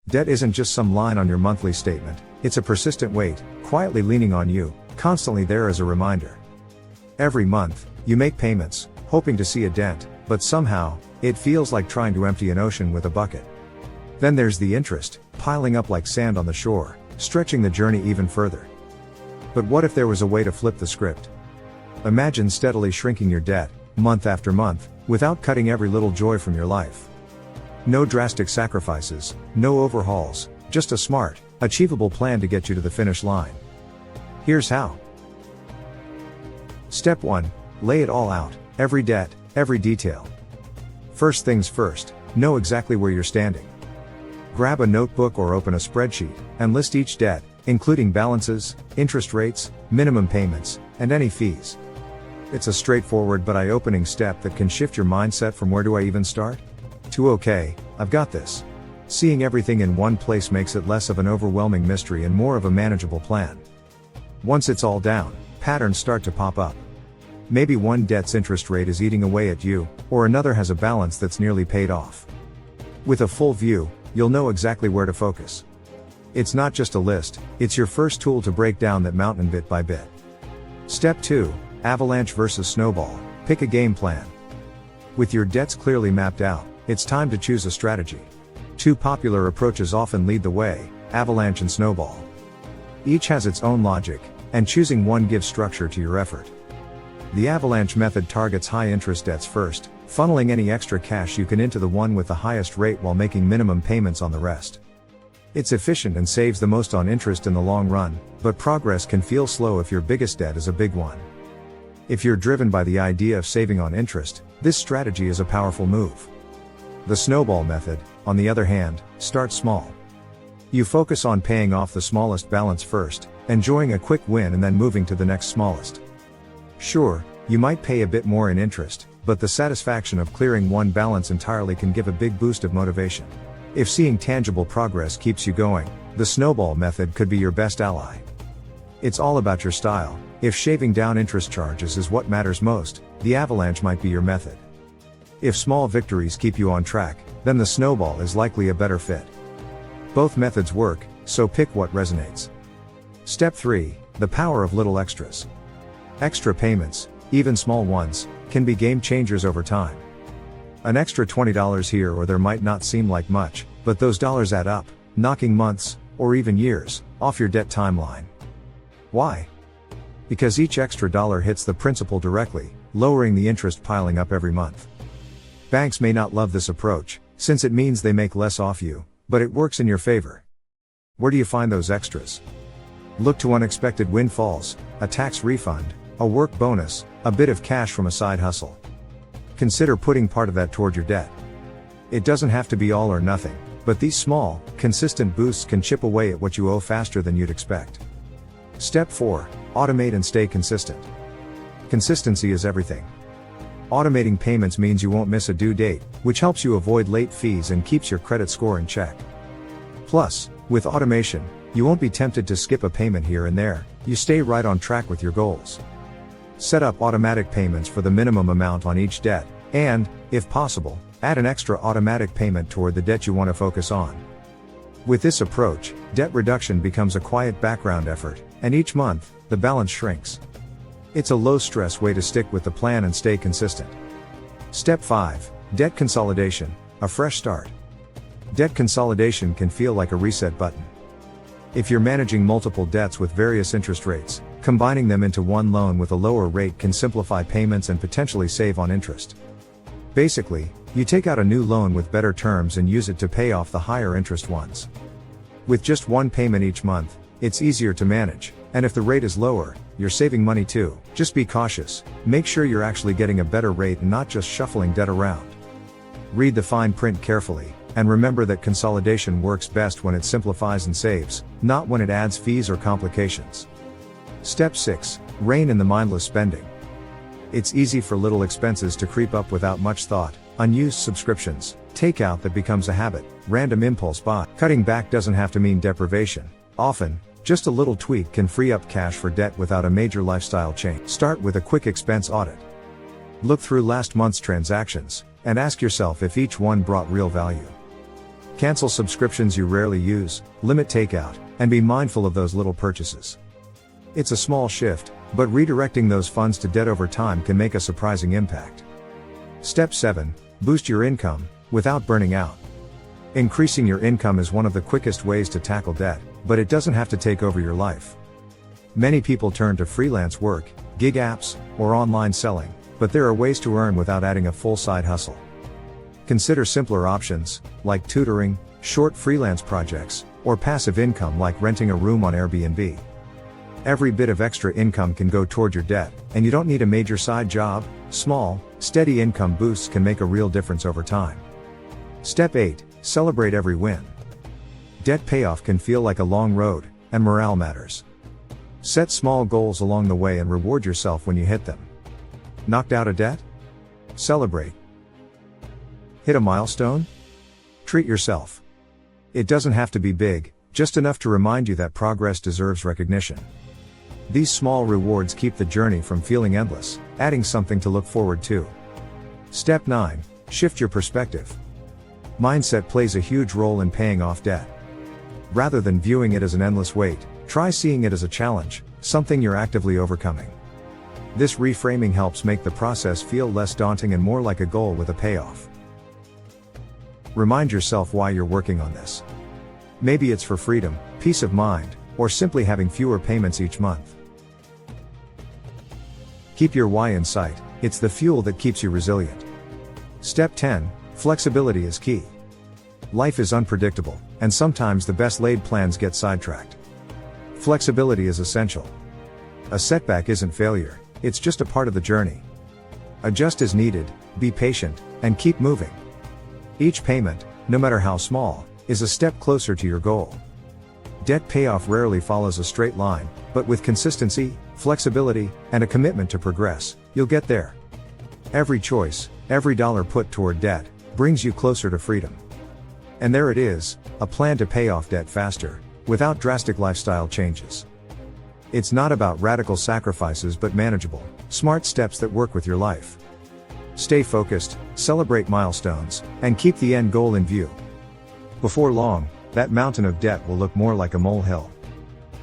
Debt isn't just some line on your monthly statement, it's a persistent weight, quietly leaning on you, constantly there as a reminder. Every month, you make payments, hoping to see a dent, but somehow, it feels like trying to empty an ocean with a bucket. Then there's the interest, piling up like sand on the shore, stretching the journey even further. But what if there was a way to flip the script? Imagine steadily shrinking your debt, month after month, without cutting every little joy from your life. No drastic sacrifices, no overhauls, just a smart, achievable plan to get you to the finish line. Here's how. Step 1. Lay it all out, every debt, every detail. First things first, know exactly where you're standing. Grab a notebook or open a spreadsheet, and list each debt, including balances, interest rates, minimum payments, and any fees. It's a straightforward but eye-opening step that can shift your mindset from "where do I even start?" to "okay, I've got this." Seeing everything in one place makes it less of an overwhelming mystery and more of a manageable plan. Once it's all down, patterns start to pop up. Maybe one debt's interest rate is eating away at you, or another has a balance that's nearly paid off. With a full view, you'll know exactly where to focus. It's not just a list, it's your first tool to break down that mountain bit by bit. Step 2. Avalanche versus Snowball. Pick a game plan. With your debts clearly mapped out, it's time to choose a strategy. Two popular approaches often lead the way, Avalanche and Snowball. Each has its own logic, and choosing one gives structure to your effort. The Avalanche method targets high-interest debts first, funneling any extra cash you can into the one with the highest rate while making minimum payments on the rest. It's efficient and saves the most on interest in the long run, but progress can feel slow if your biggest debt is a big one. If you're driven by the idea of saving on interest, this strategy is a powerful move. The Snowball method, on the other hand, starts small. You focus on paying off the smallest balance first, enjoying a quick win and then moving to the next smallest. Sure, you might pay a bit more in interest, but the satisfaction of clearing one balance entirely can give a big boost of motivation. If seeing tangible progress keeps you going, the Snowball method could be your best ally. It's all about your style. If shaving down interest charges is what matters most, the Avalanche might be your method. If small victories keep you on track, then the Snowball is likely a better fit. Both methods work, so pick what resonates. Step 3. The power of little extras. Extra payments, even small ones, can be game changers over time. An extra $20 here or there might not seem like much, but those dollars add up, knocking months, or even years, off your debt timeline. Why? Because each extra dollar hits the principal directly, lowering the interest piling up every month. Banks may not love this approach, since it means they make less off you, but it works in your favor. Where do you find those extras? Look to unexpected windfalls, a tax refund, a work bonus, a bit of cash from a side hustle. Consider putting part of that toward your debt. It doesn't have to be all or nothing, but these small, consistent boosts can chip away at what you owe faster than you'd expect. Step 4. Automate and stay consistent. Consistency is everything. Automating payments means you won't miss a due date, which helps you avoid late fees and keeps your credit score in check. Plus, with automation, you won't be tempted to skip a payment here and there, you stay right on track with your goals. Set up automatic payments for the minimum amount on each debt, and, if possible, add an extra automatic payment toward the debt you want to focus on. With this approach, debt reduction becomes a quiet background effort, and each month, the balance shrinks. It's a low-stress way to stick with the plan and stay consistent. Step 5. Debt consolidation, a fresh start. Debt consolidation can feel like a reset button. If you're managing multiple debts with various interest rates, combining them into one loan with a lower rate can simplify payments and potentially save on interest. Basically, you take out a new loan with better terms and use it to pay off the higher interest ones. With just one payment each month, it's easier to manage, and if the rate is lower, you're saving money too. Just be cautious, make sure you're actually getting a better rate and not just shuffling debt around. Read the fine print carefully, and remember that consolidation works best when it simplifies and saves, not when it adds fees or complications. Step 6. Rein in the mindless spending. It's easy for little expenses to creep up without much thought, unused subscriptions, takeout that becomes a habit, random impulse buy. Cutting back doesn't have to mean deprivation. Often, just a little tweak can free up cash for debt without a major lifestyle change. Start with a quick expense audit. Look through last month's transactions, and ask yourself if each one brought real value. Cancel subscriptions you rarely use, limit takeout, and be mindful of those little purchases. It's a small shift, but redirecting those funds to debt over time can make a surprising impact. Step 7. Boost your income, without burning out. Increasing your income is one of the quickest ways to tackle debt, but it doesn't have to take over your life. Many people turn to freelance work, gig apps, or online selling, but there are ways to earn without adding a full side hustle. Consider simpler options, like tutoring, short freelance projects, or passive income like renting a room on Airbnb. Every bit of extra income can go toward your debt, and you don't need a major side job. Small, steady income boosts can make a real difference over time. Step 8. Celebrate every win. Debt payoff can feel like a long road, and morale matters. Set small goals along the way and reward yourself when you hit them. Knocked out a debt? Celebrate. Hit a milestone? Treat yourself. It doesn't have to be big, just enough to remind you that progress deserves recognition. These small rewards keep the journey from feeling endless, adding something to look forward to. Step 9. Shift your perspective. Mindset plays a huge role in paying off debt. Rather than viewing it as an endless wait, try seeing it as a challenge, something you're actively overcoming. This reframing helps make the process feel less daunting and more like a goal with a payoff. Remind yourself why you're working on this. Maybe it's for freedom, peace of mind, or simply having fewer payments each month. Keep your why in sight, it's the fuel that keeps you resilient. Step 10. Flexibility is key. Life is unpredictable, and sometimes the best laid plans get sidetracked. Flexibility is essential. A setback isn't failure, it's just a part of the journey. Adjust as needed, be patient, and keep moving. Each payment, no matter how small, is a step closer to your goal. Debt payoff rarely follows a straight line, but with consistency, flexibility, and a commitment to progress, you'll get there. Every choice, every dollar put toward debt, brings you closer to freedom. And there it is, a plan to pay off debt faster, without drastic lifestyle changes. It's not about radical sacrifices but manageable, smart steps that work with your life. Stay focused, celebrate milestones, and keep the end goal in view. Before long, that mountain of debt will look more like a molehill.